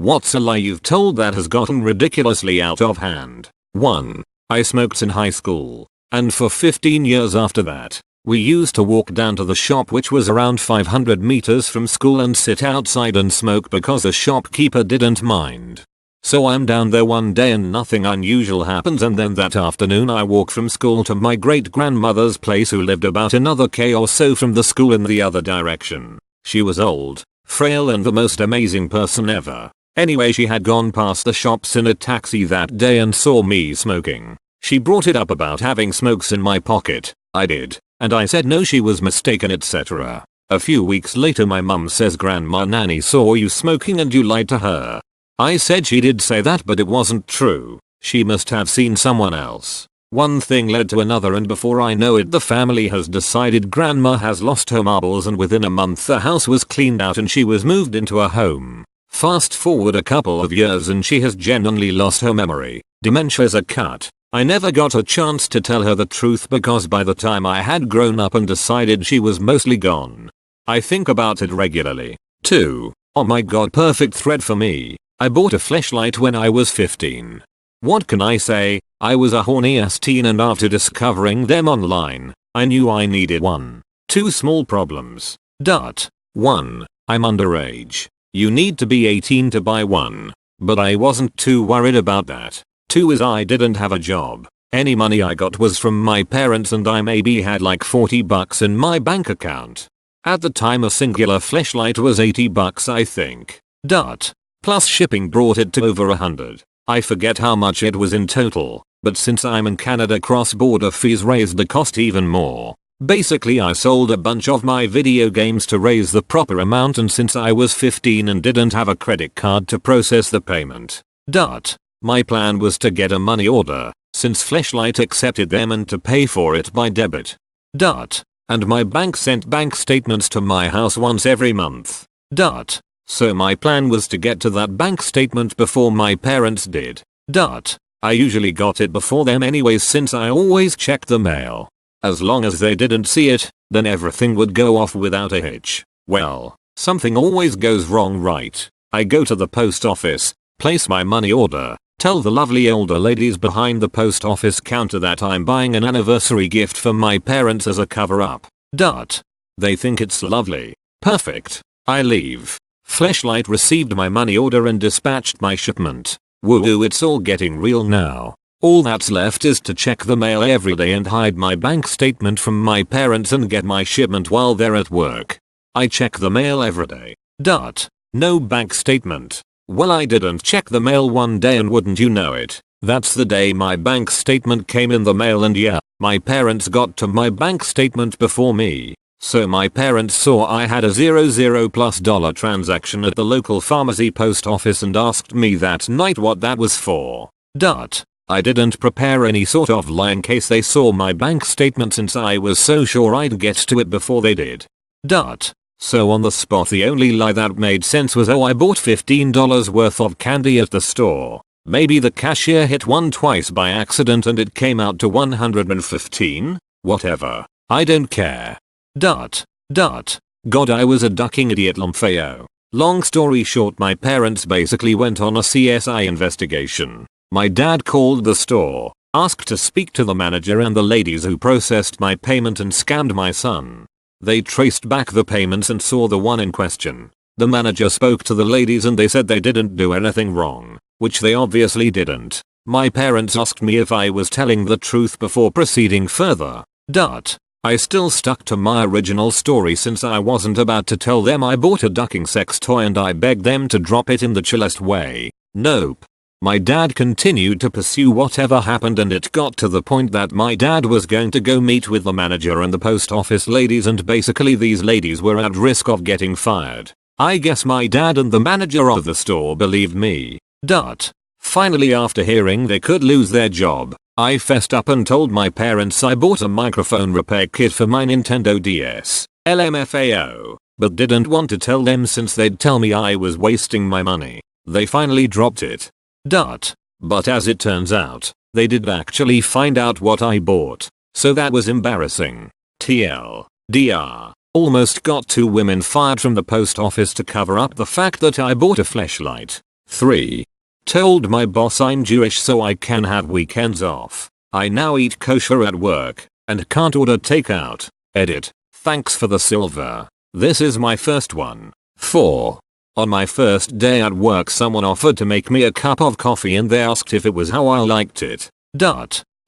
What's a lie you've told that has gotten ridiculously out of hand? 1. I smoked in high school, and for 15 years after that. We used to walk down to the shop, which was around 500 meters from school, and sit outside and smoke because the shopkeeper didn't mind. So I'm down there one day and nothing unusual happens, and then that afternoon I walk from school to my great grandmother's place, who lived about another K or so from the school in the other direction. She was old, frail, and the most amazing person ever. Anyway, she had gone past the shops in a taxi that day and saw me smoking. She brought it up about having smokes in my pocket. I did. And I said no, she was mistaken, etc. A few weeks later my mum says Grandma Nanny saw you smoking and you lied to her. I said she did say that, but it wasn't true. She must have seen someone else. One thing led to another, and before I know it the family has decided Grandma has lost her marbles, and within a month the house was cleaned out and she was moved into a home. Fast forward a couple of years and she has genuinely lost her memory. Dementia's a cut. I never got a chance to tell her the truth because by the time I had grown up and decided she was mostly gone. I think about it regularly. 2. Oh my god, perfect thread for me. I bought a fleshlight when I was 15. What can I say? I was a horny ass teen, and after discovering them online, I knew I needed one. 2 small problems. 1. I'm underage. You need to be 18 to buy one. But I wasn't too worried about that. 2 is I didn't have a job. Any money I got was from my parents, and I maybe had like $40 in my bank account. At the time a singular fleshlight was $80 I think. Plus shipping brought it to over 100. I forget how much it was in total, but since I'm in Canada, cross-border fees raised the cost even more. Basically I sold a bunch of my video games to raise the proper amount, and since I was 15 and didn't have a credit card to process the payment. My plan was to get a money order, since Fleshlight accepted them, and to pay for it by debit. And my bank sent bank statements to my house once every month. So my plan was to get to that bank statement before my parents did. I usually got it before them anyways, since I always checked the mail. As long as they didn't see it, then everything would go off without a hitch. Well, something always goes wrong, right? I go to the post office, place my money order, tell the lovely older ladies behind the post office counter that I'm buying an anniversary gift for my parents as a cover-up. They think it's lovely. Perfect. I leave. Fleshlight received my money order and dispatched my shipment. Woo, it's all getting real now. All that's left is to check the mail every day and hide my bank statement from my parents and get my shipment while they're at work. I check the mail every day. No bank statement. Well, I didn't check the mail one day, and wouldn't you know it, that's the day my bank statement came in the mail. And yeah, my parents got to my bank statement before me. So my parents saw I had a $00+ transaction at the local pharmacy post office and asked me that night what that was for. I didn't prepare any sort of lie in case they saw my bank statement, since I was so sure I'd get to it before they did. So on the spot the only lie that made sense was, oh, I bought $15 worth of candy at the store. Maybe the cashier hit one twice by accident and it came out to 115? Whatever. I don't care. God, I was a ducking idiot, Lomfeo. Long story short, my parents basically went on a CSI investigation. My dad called the store, asked to speak to the manager and the ladies who processed my payment and scammed my son. They traced back the payments and saw the one in question. The manager spoke to the ladies and they said they didn't do anything wrong, which they obviously didn't. My parents asked me if I was telling the truth before proceeding further. I still stuck to my original story since I wasn't about to tell them I bought a ducking sex toy and I begged them to drop it in the chillest way. Nope. My dad continued to pursue whatever happened, and it got to the point that my dad was going to go meet with the manager and the post office ladies, and basically these ladies were at risk of getting fired. I guess my dad and the manager of the store believed me. Finally, after hearing they could lose their job, I fessed up and told my parents I bought a microphone repair kit for my Nintendo DS, LMFAO, but didn't want to tell them since they'd tell me I was wasting my money. They finally dropped it. But as it turns out, they did actually find out what I bought, so that was embarrassing. TLDR. Almost got 2 women fired from the post office to cover up the fact that I bought a fleshlight. 3. Told my boss I'm Jewish so I can have weekends off. I now eat kosher at work and can't order takeout. Edit. Thanks for the silver. This is my first one. 4. On my first day at work someone offered to make me a cup of coffee and they asked if it was how I liked it.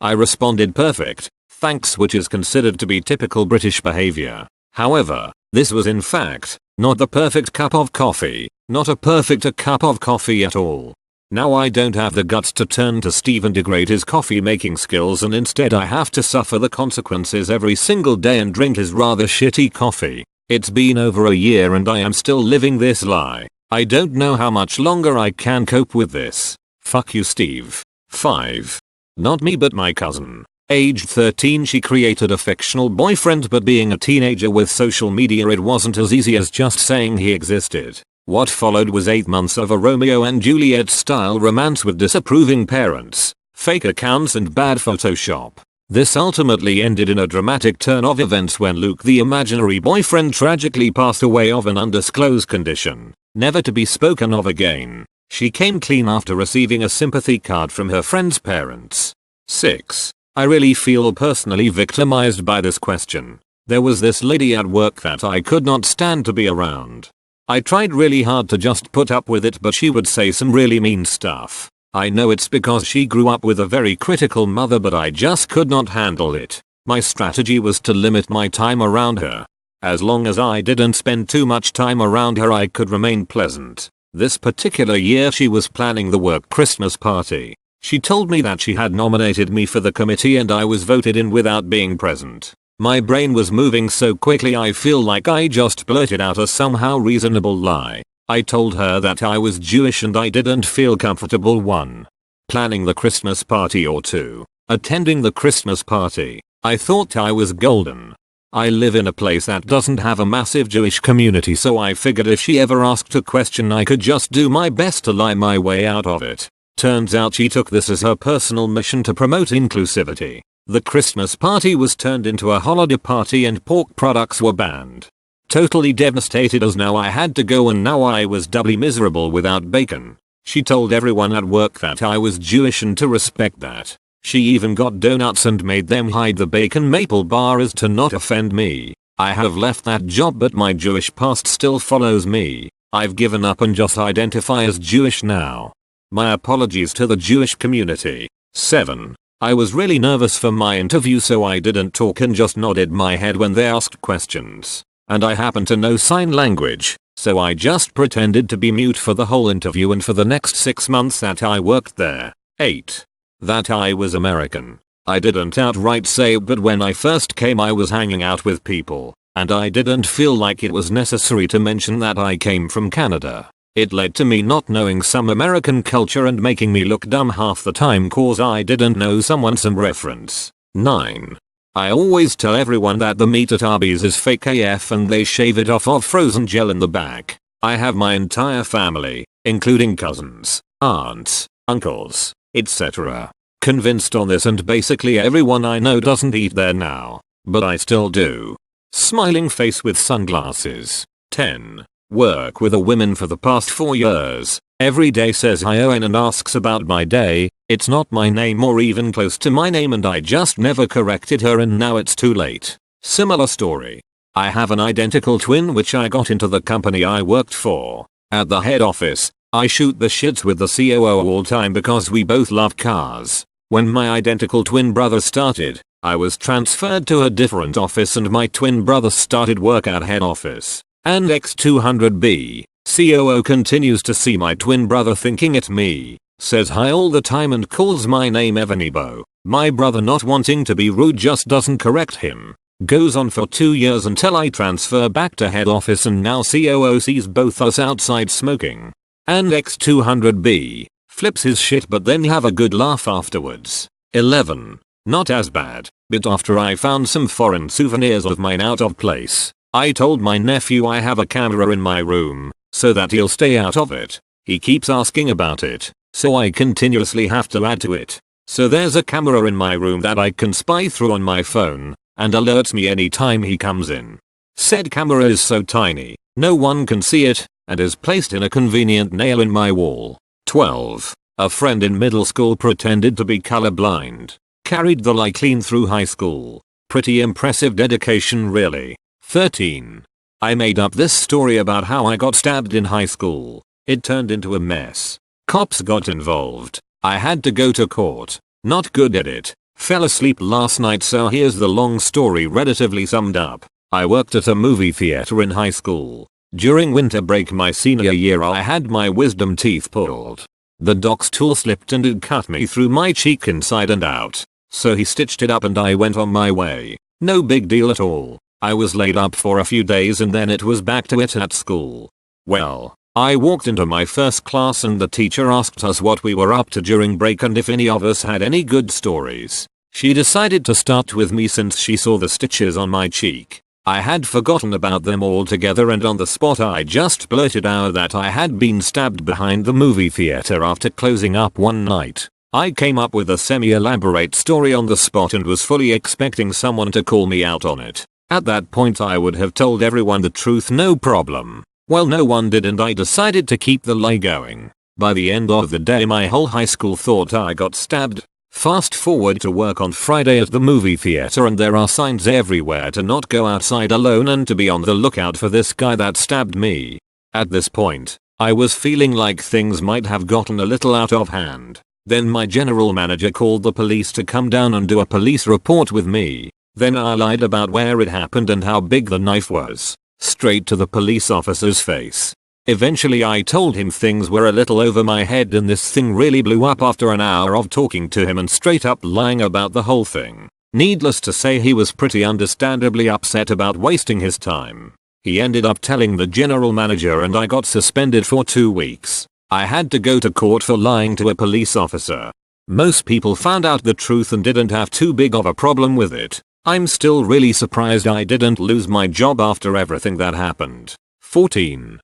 I responded perfect, thanks, which is considered to be typical British behavior. However, this was in fact not the perfect cup of coffee, not a perfect cup of coffee at all. Now I don't have the guts to turn to Steve and degrade his coffee making skills, and instead I have to suffer the consequences every single day and drink his rather shitty coffee. It's been over a year and I am still living this lie. I don't know how much longer I can cope with this. Fuck you, Steve. 5. Not me but my cousin. Aged 13, she created a fictional boyfriend, but being a teenager with social media it wasn't as easy as just saying he existed. What followed was 8 months of a Romeo and Juliet style romance with disapproving parents, fake accounts and bad Photoshop. This ultimately ended in a dramatic turn of events when Luke, the imaginary boyfriend, tragically passed away of an undisclosed condition, never to be spoken of again. She came clean after receiving a sympathy card from her friend's parents. 6. I really feel personally victimized by this question. There was this lady at work that I could not stand to be around. I tried really hard to just put up with it, but she would say some really mean stuff. I know it's because she grew up with a very critical mother, but I just could not handle it. My strategy was to limit my time around her. As long as I didn't spend too much time around her I could remain pleasant. This particular year she was planning the work Christmas party. She told me that she had nominated me for the committee and I was voted in without being present. My brain was moving so quickly I feel like I just blurted out a somehow reasonable lie. I told her that I was Jewish and I didn't feel comfortable 1. Planning the Christmas party, or 2. Attending the Christmas party. I thought I was golden. I live in a place that doesn't have a massive Jewish community, so I figured if she ever asked a question I could just do my best to lie my way out of it. Turns out she took this as her personal mission to promote inclusivity. The Christmas party was turned into a holiday party and pork products were banned. Totally devastated as now I had to go, and now I was doubly miserable without bacon. She told everyone at work that I was Jewish and to respect that. She even got donuts and made them hide the bacon maple bars to not offend me. I have left that job, but my Jewish past still follows me. I've given up and just identify as Jewish now. My apologies to the Jewish community. 7. I was really nervous for my interview, so I didn't talk and just nodded my head when they asked questions. And I happen to know sign language, so I just pretended to be mute for the whole interview and for the next 6 months that I worked there. 8. That I was American. I didn't outright say it, but when I first came I was hanging out with people, and I didn't feel like it was necessary to mention that I came from Canada. It led to me not knowing some American culture and making me look dumb half the time cause I didn't know some reference. 9. I always tell everyone that the meat at Arby's is fake AF and they shave it off of frozen gel in the back. I have my entire family, including cousins, aunts, uncles, etc., convinced on this, and basically everyone I know doesn't eat there now, but I still do. Smiling face with sunglasses. 10. Work with a woman for the past 4 years. Every day says hi Owen and asks about my day. It's not my name or even close to my name and I just never corrected her and now it's too late. Similar story. I have an identical twin which I got into the company I worked for. At the head office, I shoot the shits with the COO all time because we both love cars. When my identical twin brother started, I was transferred to a different office and my twin brother started work at head office. And X200B, COO continues to see my twin brother thinking it's me, says hi all the time and calls my name Evanibo. My brother, not wanting to be rude, just doesn't correct him. Goes on for 2 years until I transfer back to head office and now COO sees both us outside smoking. And X200B flips his shit but then have a good laugh afterwards. 11. Not as bad, but after I found some foreign souvenirs of mine out of place, I told my nephew I have a camera in my room, so that he'll stay out of it. He keeps asking about it, so I continuously have to add to it. So there's a camera in my room that I can spy through on my phone, and alerts me anytime he comes in. Said camera is so tiny, no one can see it, and is placed in a convenient nail in my wall. 12. A friend in middle school pretended to be colorblind. Carried the lie clean through high school. Pretty impressive dedication really. 13. I made up this story about how I got stabbed in high school. It turned into a mess. Cops got involved. I had to go to court. Not good at it. Fell asleep last night, so here's the long story relatively summed up. I worked at a movie theater in high school. During winter break my senior year I had my wisdom teeth pulled. The doc's tool slipped and it cut me through my cheek inside and out. So he stitched it up and I went on my way. No big deal at all. I was laid up for a few days and then it was back to it at school. Well, I walked into my first class and the teacher asked us what we were up to during break and if any of us had any good stories. She decided to start with me since she saw the stitches on my cheek. I had forgotten about them altogether and on the spot I just blurted out that I had been stabbed behind the movie theater after closing up one night. I came up with a semi-elaborate story on the spot and was fully expecting someone to call me out on it. At that point I would have told everyone the truth no problem. Well, no one did and I decided to keep the lie going. By the end of the day my whole high school thought I got stabbed. Fast forward to work on Friday at the movie theater and there are signs everywhere to not go outside alone and to be on the lookout for this guy that stabbed me. At this point, I was feeling like things might have gotten a little out of hand. Then my general manager called the police to come down and do a police report with me. Then I lied about where it happened and how big the knife was. Straight to the police officer's face. Eventually I told him things were a little over my head and this thing really blew up after an hour of talking to him and straight up lying about the whole thing. Needless to say he was pretty understandably upset about wasting his time. He ended up telling the general manager and I got suspended for 2 weeks. I had to go to court for lying to a police officer. Most people found out the truth and didn't have too big of a problem with it. I'm still really surprised I didn't lose my job after everything that happened. 14.